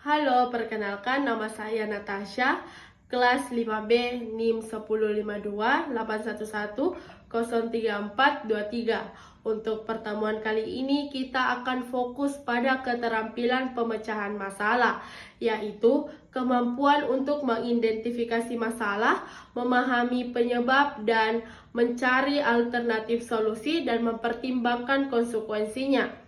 Halo, perkenalkan nama saya Natasha, kelas 5B NIM 1052 811 03423. Untuk pertemuan kali ini kita akan fokus pada keterampilan pemecahan masalah, yaitu kemampuan untuk mengidentifikasi masalah, memahami penyebab, dan mencari alternatif solusi dan mempertimbangkan konsekuensinya.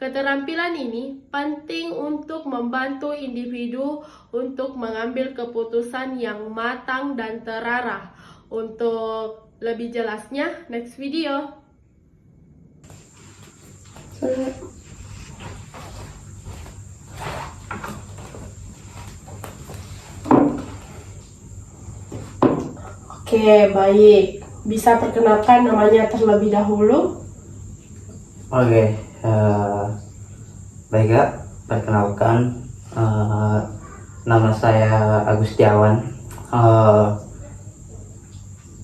Keterampilan ini penting untuk membantu individu untuk mengambil keputusan yang matang dan terarah. Untuk lebih jelasnya, next video. Oke, baik. Bisa perkenalkan namanya terlebih dahulu? Oke, baik Kak, perkenalkan nama saya Agustiawan.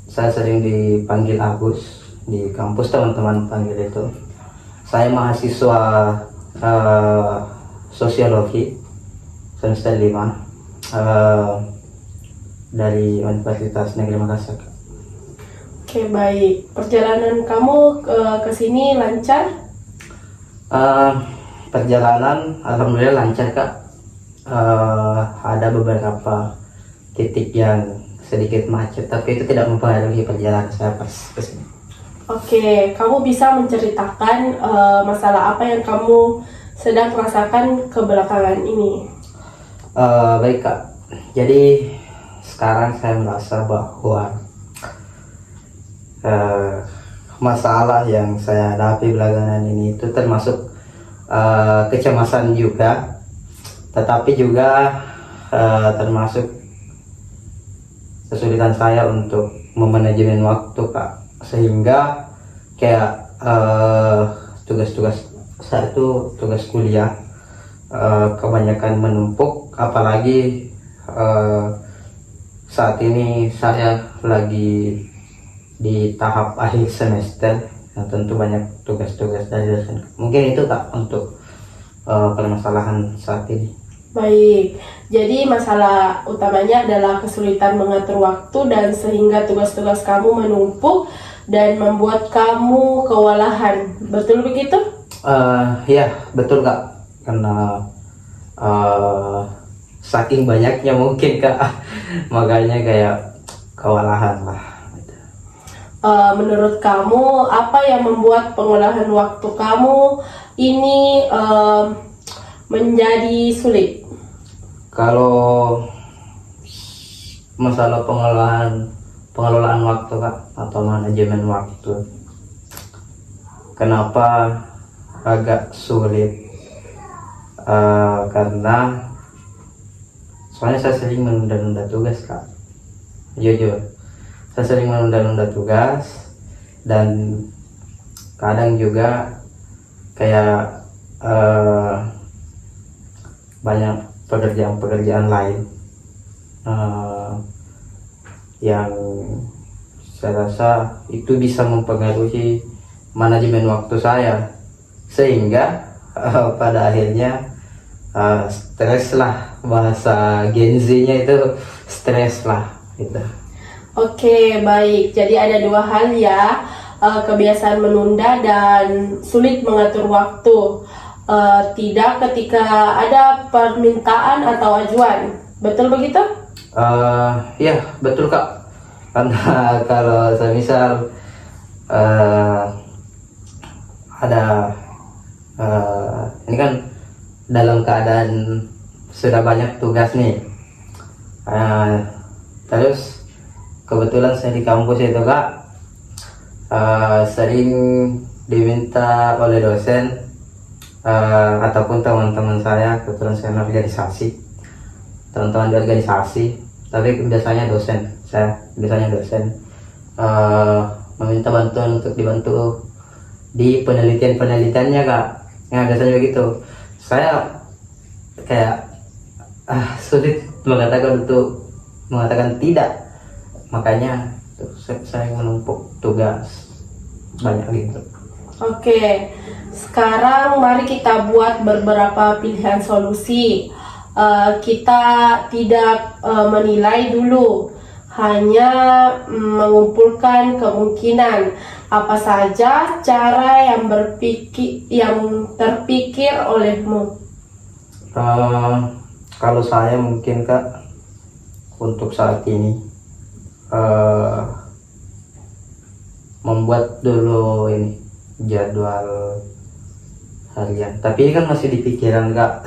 Saya sering dipanggil Agus di kampus, teman-teman panggil itu. Saya mahasiswa sosiologi semester 5 dari Universitas Negeri Makassar. Oke, baik. Perjalanan kamu ke sini lancar? Perjalanan alhamdulillah lancar Kak. Ada beberapa titik yang sedikit macet, tapi itu tidak mempengaruhi perjalanan saya pas kesini. Oke, kamu bisa menceritakan masalah apa yang kamu sedang rasakan kebelakangan ini? Baik Kak, jadi sekarang saya merasa bahwa masalah yang saya hadapi belakangan ini itu termasuk kecemasan juga, tetapi juga termasuk kesulitan saya untuk memanajemen waktu Kak, sehingga kayak tugas-tugas saya itu tugas kuliah kebanyakan menumpuk, apalagi saat ini saya lagi di tahap akhir semester. Nah, tentu banyak tugas-tugas dari dosen. Mungkin itu Kak untuk permasalahan saat ini. Baik, jadi masalah utamanya adalah kesulitan mengatur waktu dan sehingga tugas-tugas kamu menumpuk dan membuat kamu kewalahan. Betul begitu? Ya, betul Kak. Karena saking banyaknya mungkin Kak, makanya kayak kewalahan lah. Menurut kamu, apa yang membuat pengolahan waktu kamu ini menjadi sulit? Kalau masalah pengelolaan waktu Kak, atau manajemen waktu, kenapa agak sulit? Karena soalnya saya sering menunda-nunda tugas Kak, jujur saya sering menunda-nunda tugas, dan kadang juga kayak banyak pekerjaan-pekerjaan lain yang saya rasa itu bisa mempengaruhi manajemen waktu saya, sehingga pada akhirnya stres lah, bahasa Gen Z-nya itu stres lah gitu. Oke, baik. Jadi ada dua hal ya, kebiasaan menunda dan sulit mengatur waktu. Tidak ketika ada permintaan atau ajuan. Betul begitu? Ya, betul Kak. Karena kalau saya misal ada ini kan dalam keadaan sudah banyak tugas nih, terus kebetulan saya di kampus itu Kak, sering diminta oleh dosen ataupun teman-teman saya, kebetulan saya organisasi, teman-teman di organisasi, tapi biasanya dosen, meminta bantuan untuk dibantu di penelitiannya Kak. Nah, biasanya begitu. Saya kayak sulit mengatakan tidak. Makanya saya menumpuk tugas banyak gitu. Oke, sekarang mari kita buat beberapa pilihan solusi. kita tidak menilai dulu, hanya mengumpulkan kemungkinan apa saja cara yang terpikir olehmu. Kalau saya mungkin Kak, untuk saat ini membuat dulu ini jadwal harian, tapi ini kan masih di pikiran Kak.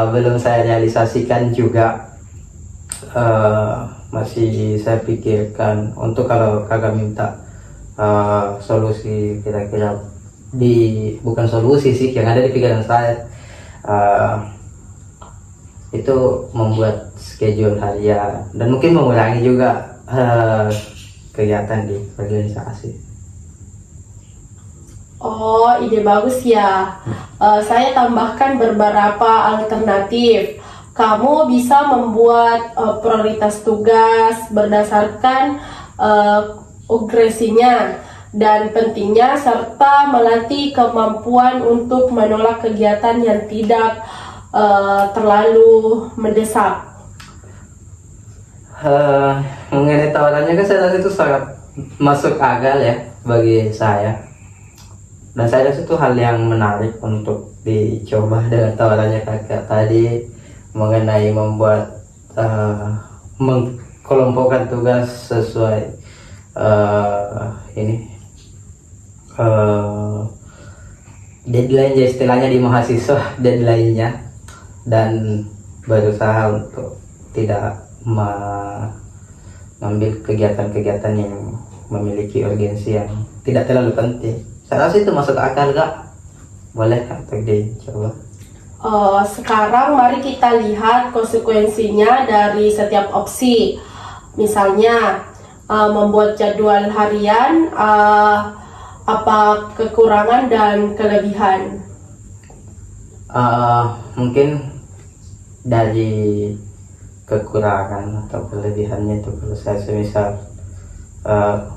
Belum saya realisasikan juga. Masih saya pikirkan untuk kalau Kakak minta solusi, kira-kira bukan solusi sih yang ada di pikiran saya, itu membuat schedule harian dan mungkin mengurangi juga kegiatan di organisasi. Oh, ide bagus ya. Saya tambahkan beberapa alternatif. Kamu bisa membuat prioritas tugas berdasarkan urgensinya dan pentingnya, serta melatih kemampuan untuk menolak kegiatan yang tidak terlalu mendesak. Mengenai tawarannya kan saya rasa itu sangat masuk akal ya bagi saya, dan saya rasa itu hal yang menarik untuk dicoba dengan tawarannya Kakak tadi mengenai membuat mengkelompokkan tugas sesuai deadline ya, istilahnya di mahasiswa deadline-nya, dan berusaha untuk tidak mengambil kegiatan-kegiatan yang memiliki urgensi yang tidak terlalu penting. Saya rasa itu masuk akal Kak, boleh untuk dicoba. Sekarang mari kita lihat konsekuensinya dari setiap opsi. Misalnya membuat jadwal harian, apa kekurangan dan kelebihan? Mungkin dari kekurangan atau kelebihannya itu, kalau saya semisal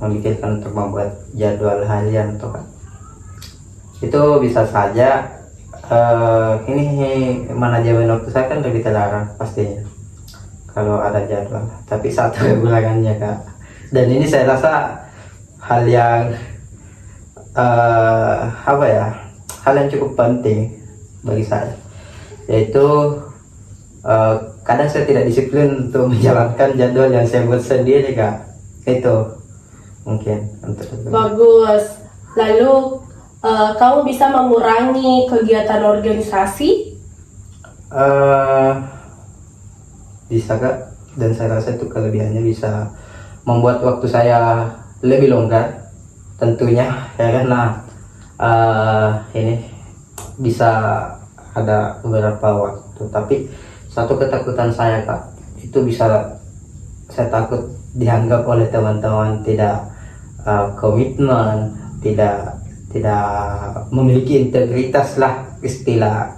memikirkan untuk membuat jadwal harian atau kan, itu bisa saja ini manajemen waktu saya kan lebih terlarang pastinya kalau ada jadwal. Tapi satu kekurangannya Kak, dan ini saya rasa hal yang hal yang cukup penting bagi saya, yaitu kadang saya tidak disiplin untuk menjalankan jadwal yang saya buat sendiri Kak. Itu mungkin untuk Bagus. Lalu kamu bisa mengurangi kegiatan organisasi? Bisa Kak, dan saya rasa itu kelebihannya bisa membuat waktu saya lebih longgar tentunya ya, karena ini bisa ada beberapa waktu. Tapi satu ketakutan saya Kak, itu bisa saya takut dianggap oleh teman-teman tidak komitmen, tidak memiliki integritas lah, istilah.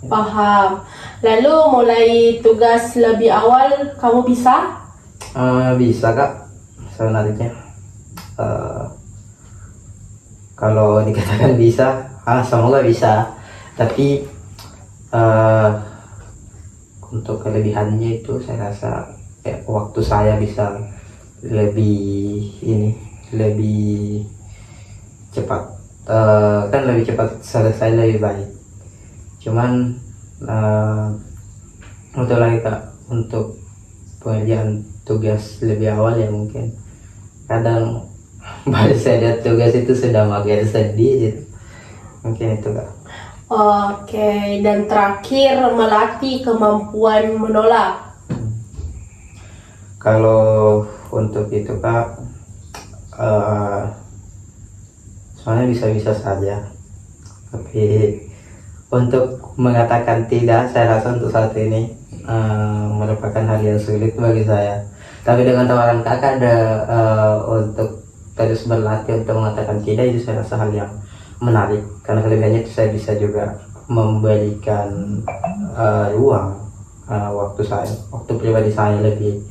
Paham. Lalu mulai tugas lebih awal kamu bisa? Bisa Kak, sebenarnya kalau dikatakan bisa, semoga bisa. Tapi untuk kelebihannya itu saya rasa waktu saya bisa lebih cepat, kan lebih cepat selesai, lebih baik. Cuman untuk lagi Kak, untuk pengerjaan tugas lebih awal ya mungkin kadang baru saya lihat tugas itu sudah mager sedih gitu. Mungkin itu Kak. Oke, dan terakhir melatih kemampuan menolak. Kalau untuk itu Kak, soalnya bisa-bisa saja, tapi untuk mengatakan tidak, saya rasa untuk saat ini merupakan hal yang sulit bagi saya. Tapi dengan tawaran Kakak ada untuk terus berlatih untuk mengatakan tidak, itu saya rasa hal yang menarik, karena kelebihannya itu saya bisa juga memberikan ruang waktu pribadi saya lebih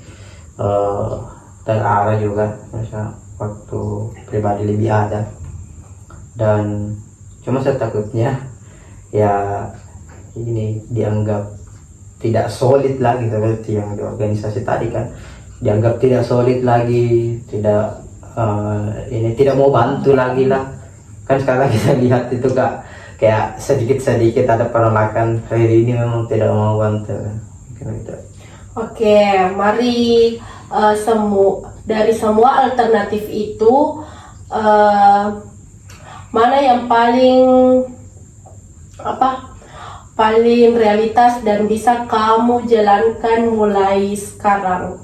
terarah juga, misalnya waktu pribadi lebih ada. Dan cuma saya takutnya ya ini dianggap tidak solid lagi, seperti yang di organisasi tadi kan, dianggap tidak solid lagi, tidak ini tidak mau bantu lagi lah. Kan sekarang kita lihat itu Kak, kayak sedikit-sedikit ada penolakan, hari ini memang tidak mau bantu kan gitu. Oke, mari dari semua alternatif itu mana yang paling realitas dan bisa kamu jalankan mulai sekarang?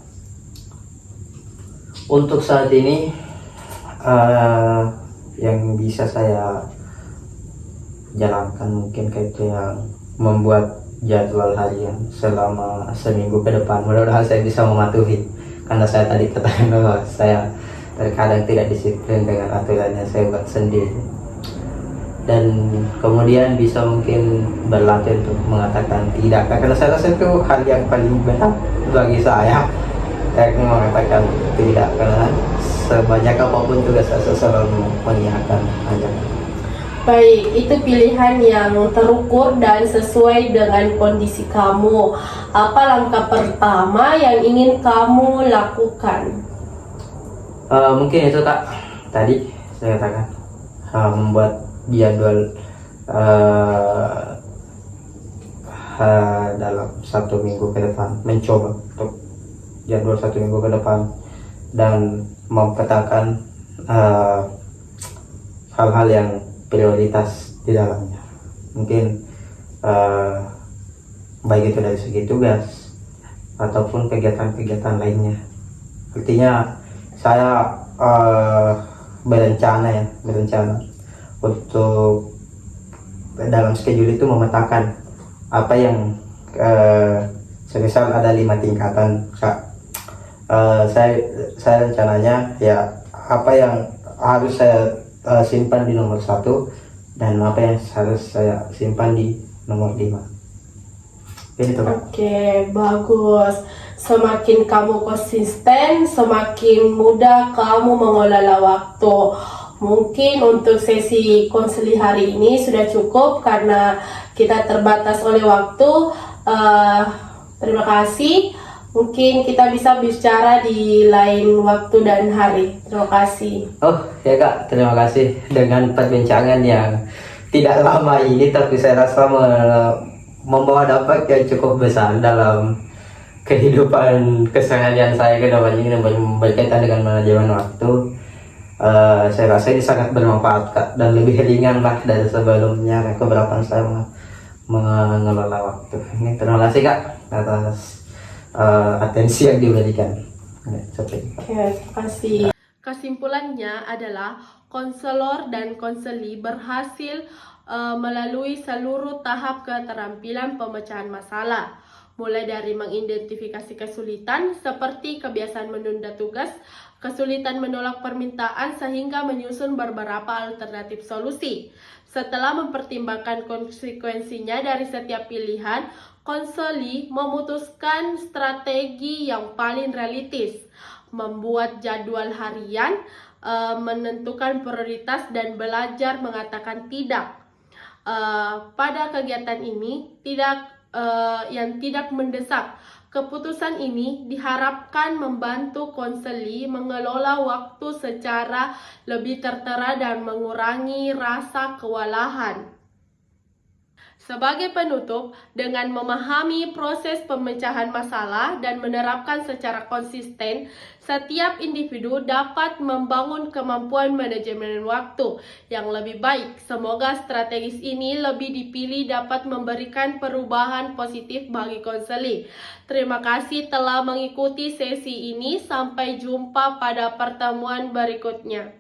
Untuk saat ini yang bisa saya jalankan mungkin kayak yang membuat jadwal harian selama seminggu ke depan. Mudah-mudahan saya bisa mematuhi, karena saya tadi katakan bahwa saya terkadang tidak disiplin dengan aturan yang saya buat sendiri. Dan kemudian bisa mungkin berlatih untuk mengatakan tidak, karena saya rasa itu hal yang paling berat bagi saya mengatakan tidak, karena sebanyak apapun tugas saya selalu mengiyakan aja. Baik, itu pilihan yang terukur dan sesuai dengan kondisi kamu. Apa langkah pertama yang ingin kamu lakukan? Mungkin itu Kak, tadi saya katakan membuat jadwal dalam 1 minggu ke depan, mencoba untuk jadwal 1 minggu ke depan dan memetakan hal-hal yang prioritas di dalamnya. Mungkin baik itu dari segi tugas ataupun kegiatan-kegiatan lainnya. Artinya saya berencana untuk dalam schedule itu memetakan apa yang semisal ada 5 tingkatan Kak. Saya rencananya ya apa yang harus saya simpan di nomor 1 dan apa yang harus saya simpan di nomor 5. Ini tuh Kak. Oke, bagus. Semakin kamu konsisten, semakin mudah kamu mengelola waktu. Mungkin untuk sesi konseli hari ini sudah cukup karena kita terbatas oleh waktu. Terima kasih. Mungkin kita bisa bicara di lain waktu dan hari. Terima kasih. Oh ya Kak, terima kasih dengan perbincangan yang tidak lama ini, tapi saya rasa membawa dampak yang cukup besar dalam kehidupan keseharian saya ke depan ini berkaitan dengan manajemen waktu. Saya rasa ini sangat bermanfaat Kak, dan lebih ringan lah dari sebelumnya keberatan saya mengelola waktu. Ini terima kasih Kak atas atensi yang diberikan. Oke, terima kasih. Kesimpulannya adalah konselor dan konseli berhasil melalui seluruh tahap keterampilan pemecahan masalah, mulai dari mengidentifikasi kesulitan seperti kebiasaan menunda tugas, kesulitan menolak permintaan, sehingga menyusun beberapa alternatif solusi. Setelah mempertimbangkan konsekuensinya dari setiap pilihan, konseli memutuskan strategi yang paling realistis, membuat jadwal harian, menentukan prioritas, dan belajar mengatakan tidak pada kegiatan ini yang tidak mendesak. Keputusan ini diharapkan membantu konseli mengelola waktu secara lebih tertera dan mengurangi rasa kewalahan. Sebagai penutup, dengan memahami proses pemecahan masalah dan menerapkan secara konsisten, setiap individu dapat membangun kemampuan manajemen waktu yang lebih baik. Semoga strategis ini lebih dipilih dapat memberikan perubahan positif bagi konseli. Terima kasih telah mengikuti sesi ini. Sampai jumpa pada pertemuan berikutnya.